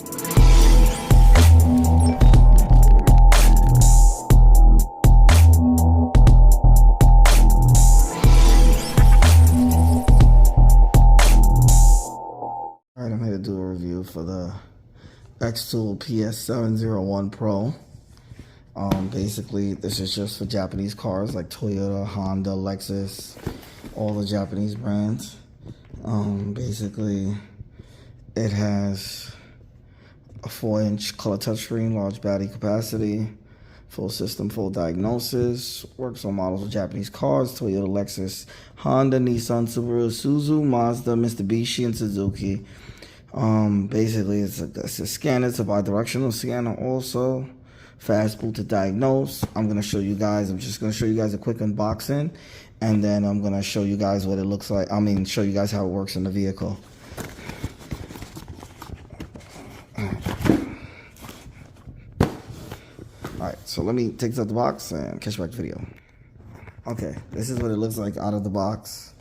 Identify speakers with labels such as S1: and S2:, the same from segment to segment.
S1: Alright, I'm here to do a review for the XTOOL PS701 PRO. Basically, this is just for Japanese cars like Toyota, Honda, Lexus, all the Japanese brands. Basically, it has a 4-inch color touchscreen, large battery capacity, full system, full diagnosis, works on models of Japanese cars, Toyota, Lexus, Honda, Nissan, Subaru, Isuzu, Mazda, Mitsubishi, and Suzuki. Basically, it's a scanner. It's a bi-directional scanner also. Fast boot to diagnose. I'm just going to show you guys a quick unboxing, and then I'm going to show you guys what it looks like. Show you guys how it works in the vehicle. Alright, so let me take this out the box and catch you back to the video. Okay, this is what it looks like out of the box.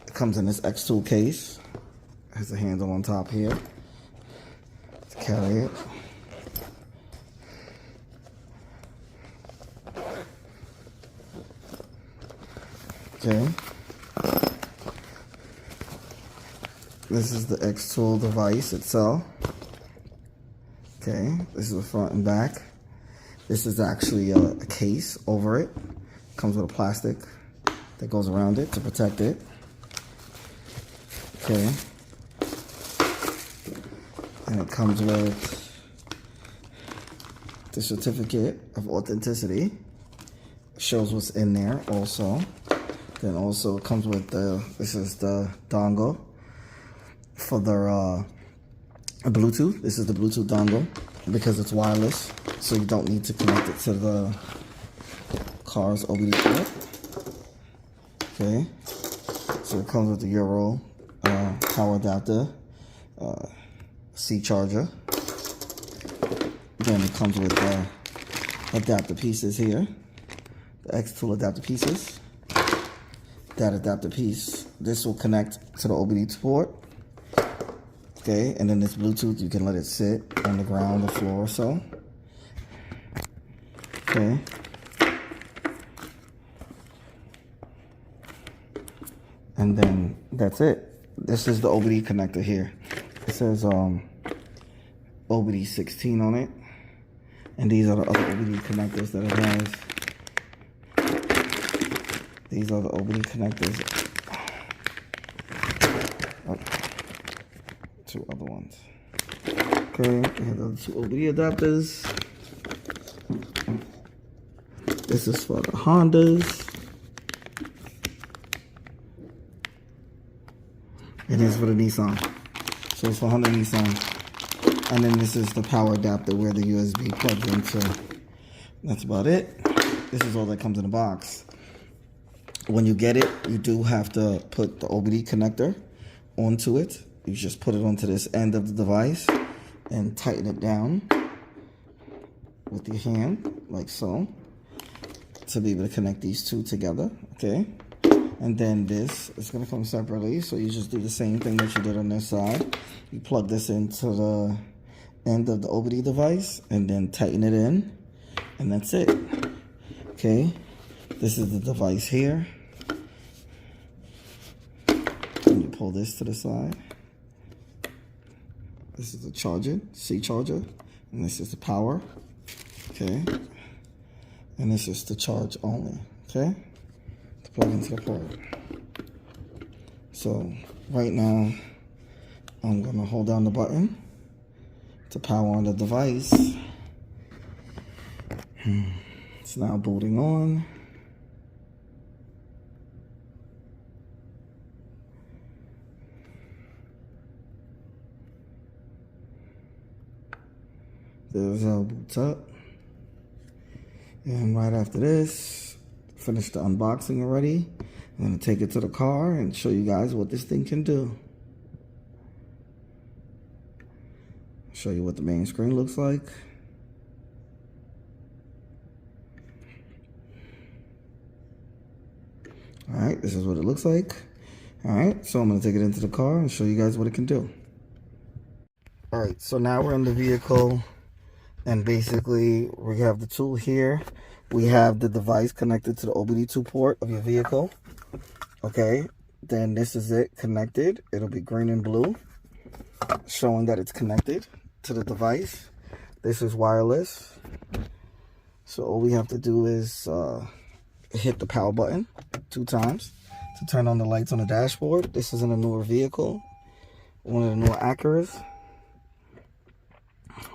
S1: It comes in this XTOOL case. It has a handle on top here to carry it. Okay. This is the XTOOL device itself. Okay, this is the front and back. This is actually a case over it. Comes with a plastic that goes around it to protect it. Okay. And it comes with the certificate of authenticity. Shows what's in there also. Then also it comes with this is the dongle for the Bluetooth. This is the Bluetooth dongle because it's wireless, so you don't need to connect it to the car's OBD port. Okay, so it comes with the Euro power adapter, C charger. Then it comes with adapter pieces here, the XTOOL adapter pieces. That adapter piece, this will connect to the OBD port. Okay, and then this Bluetooth, you can let it sit on the ground, the floor or so. Okay. And then that's it. This is the OBD connector here. It says OBD 16 on it. And these are the other OBD connectors that it has. These are the OBD connectors. Oh, two other ones. Okay, we have the two OBD adapters. This is for the Hondas. And this is for the Nissan. So it's for Honda, Nissan. And then this is the power adapter where the USB plugs into. That's about it. This is all that comes in the box. When you get it, you do have to put the OBD connector onto it. You just put it onto this end of the device and tighten it down with your hand, like so, to be able to connect these two together, okay? And then this is going to come separately, so you just do the same thing that you did on this side. You plug this into the end of the OBD device and then tighten it in, and that's it, okay? This is the device here. And you pull this to the side. This is the charger, C charger, and this is the power, okay? And this is the charge only, okay? To plug into the port. So right now, I'm gonna hold down the button to power on the device. It's now booting on. There's how it boots up. And right after this, finish the unboxing already. I'm going to take it to the car and show you guys what this thing can do. Show you what the main screen looks like. Alright, this is what it looks like. Alright, so I'm going to take it into the car and show you guys what it can do. Alright, so now we're in the vehicle, and basically we have the tool here. We have the device connected to the OBD2 port of your vehicle. Okay, then this is it connected. It'll be green and blue, showing that it's connected to the device. This is wireless. So all we have to do is hit the power button 2 times to turn on the lights on the dashboard. This is in a newer vehicle, one of the newer Acuras.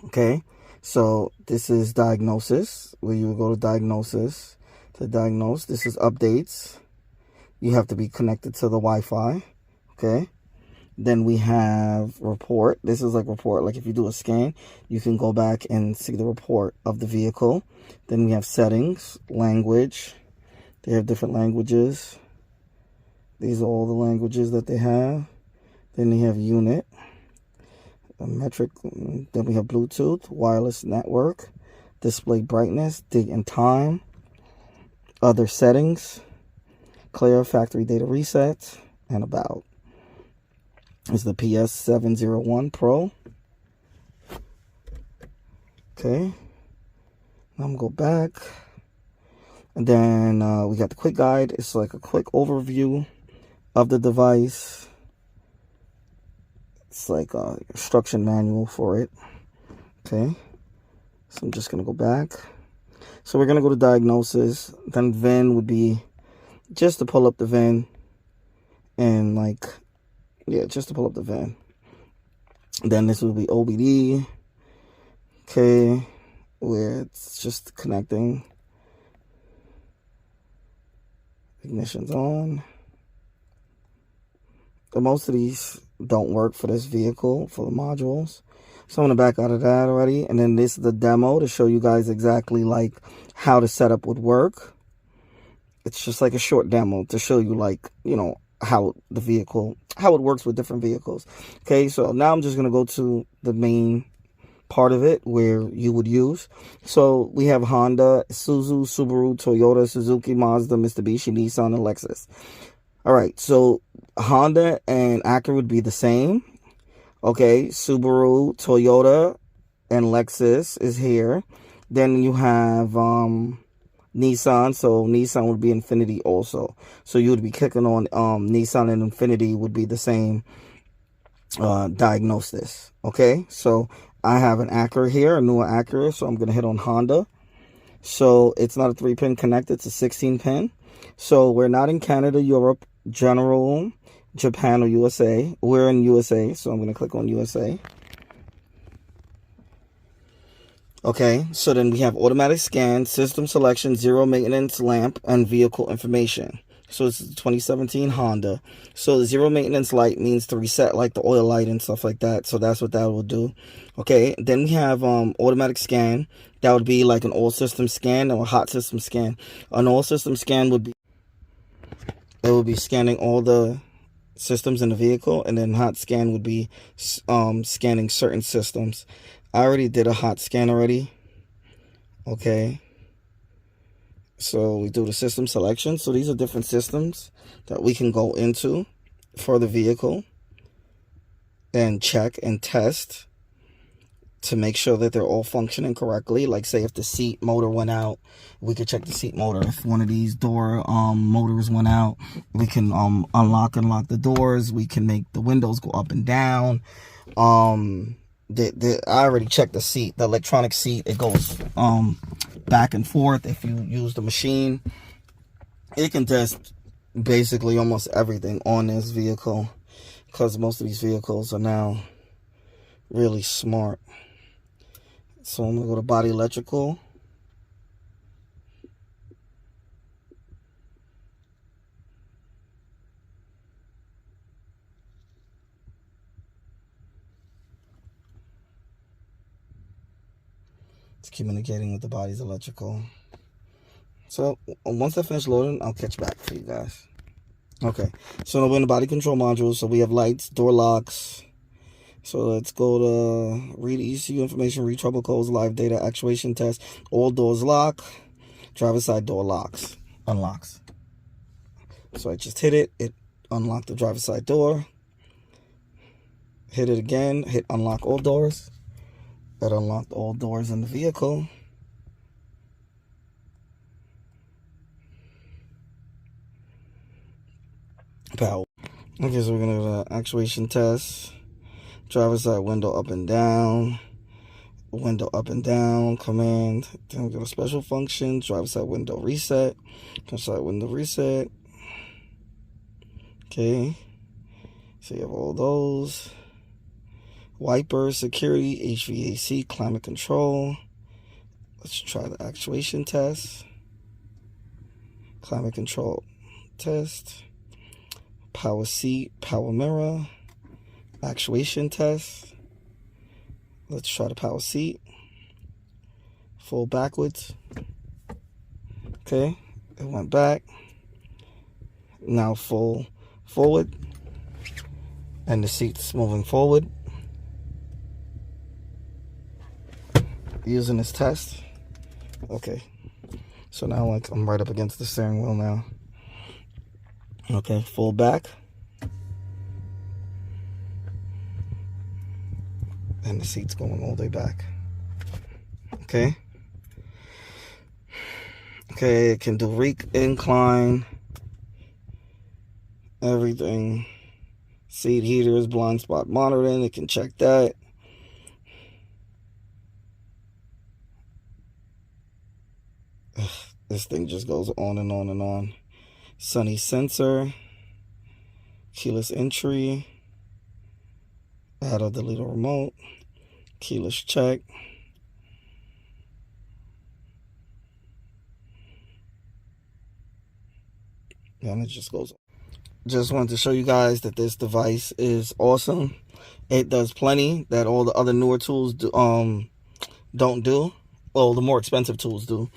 S1: Okay, so this is diagnosis, where you will go to diagnosis to diagnose. This is updates. You have to be connected to the Wi-Fi. Okay, then we have report. This is like report, like if you do a scan, you can go back and see the report of the vehicle. Then we have settings, language. They have different languages. These are all the languages that they have. Then they have unit, a metric. Then we have Bluetooth, wireless network, display brightness, date and time, other settings, clear factory data reset, and about. It's the PS701 PRO. Okay, now I'm gonna go back, and then we got the quick guide. It's like a quick overview of the device. It's like a instruction manual for it. Okay, so I'm just gonna go back. So we're gonna go to diagnosis. Then VIN would be just to pull up the VIN, and like, yeah, just to pull up the VIN. Then this will be OBD. Okay, where it's just connecting. Ignition's on. But most of these don't work for this vehicle, for the modules. So I'm going to back out of that already. And then this is the demo to show you guys exactly like how the setup would work. It's just like a short demo to show you, like, you know, how the vehicle, how it works with different vehicles. Okay, so now I'm just going to go to the main part of it where you would use. So we have Honda, Isuzu, Subaru, Toyota, Suzuki, Mazda, Mitsubishi, Nissan, and Lexus. All right, so Honda and Acura would be the same. Okay, Subaru, Toyota, and Lexus is here. Then you have Nissan, so Nissan would be Infinity also. So you would be clicking on Nissan, and Infinity would be the same diagnosis. Okay, so I have an Acura here, a newer Acura, so I'm going to hit on Honda. So it's not a 3-pin connector, it's a 16-pin. So we're not in Canada, Europe, General, Japan, or USA. We're in USA, so I'm going to click on USA. Okay, so then we have automatic scan, system selection, zero maintenance lamp, and vehicle information. So it's a 2017 Honda. So the zero maintenance light means to reset like the oil light and stuff like that. So that's what that will do. Okay, then we have automatic scan. That would be like an all system scan or a hot system scan. An all system scan would be, it would be scanning all the systems in the vehicle, and then hot scan would be scanning certain systems. I already did a hot scan already. Okay, so we do the system selection. So these are different systems that we can go into for the vehicle and check and test to make sure that they're all functioning correctly. Like, say if the seat motor went out, we could check the seat motor. If one of these door motors went out, we can unlock and lock the doors. We can make the windows go up and down. I already checked the seat, the electronic seat. It goes back and forth if you use the machine. It can test basically almost everything on this vehicle, because most of these vehicles are now really smart. So I'm going to go to body electrical. It's communicating with the body's electrical. So once I finish loading, I'll catch back for you guys. Okay, so now we're in the body control module. So we have lights, door locks. So let's go to read ECU information, read trouble codes, live data, actuation test. All doors lock. Driver's side door locks, unlocks. So I just hit it. It unlocked the driver's side door. Hit it again. Hit unlock all doors. That unlocked all doors in the vehicle. Power. Okay, so we're gonna do the actuation test. Driver's side window up and down. Window up and down. Command. Then we go to special function. Driver's side window reset. Driver's side window reset. Okay. So you have all those. Wipers, security, HVAC, climate control. Let's try the actuation test. Climate control test. Power seat, power mirror. Actuation test. Let's try the power seat. Full backwards. Okay, it went back. Now full forward. And the seat's moving forward. Using this test. Okay. So now like I'm right up against the steering wheel now. Okay, full back. And the seat's going all the way back. Okay. Okay, it can do incline. Everything. Seat heaters, blind spot monitoring. It can check that. This thing just goes on and on and on. Sunny sensor. Keyless entry. Add or delete a remote. Keyless check. And it just goes on. Just wanted to show you guys that this device is awesome. It does plenty that all the other newer tools don't do. Well, the more expensive tools do.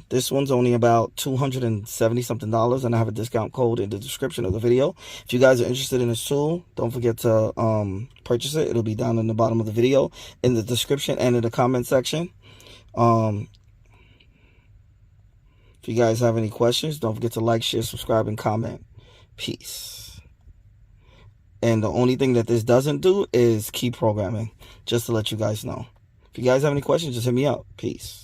S1: This one's only about $270 something, and I have a discount code in the description of the video. If you guys are interested in this tool, don't forget to purchase it. It'll be down in the bottom of the video, in the description, and in the comment section. If you guys have any questions, don't forget to like, share, subscribe, and comment. Peace. And the only thing that this doesn't do is key programming, just to let you guys know. If you guys have any questions, just hit me up. Peace.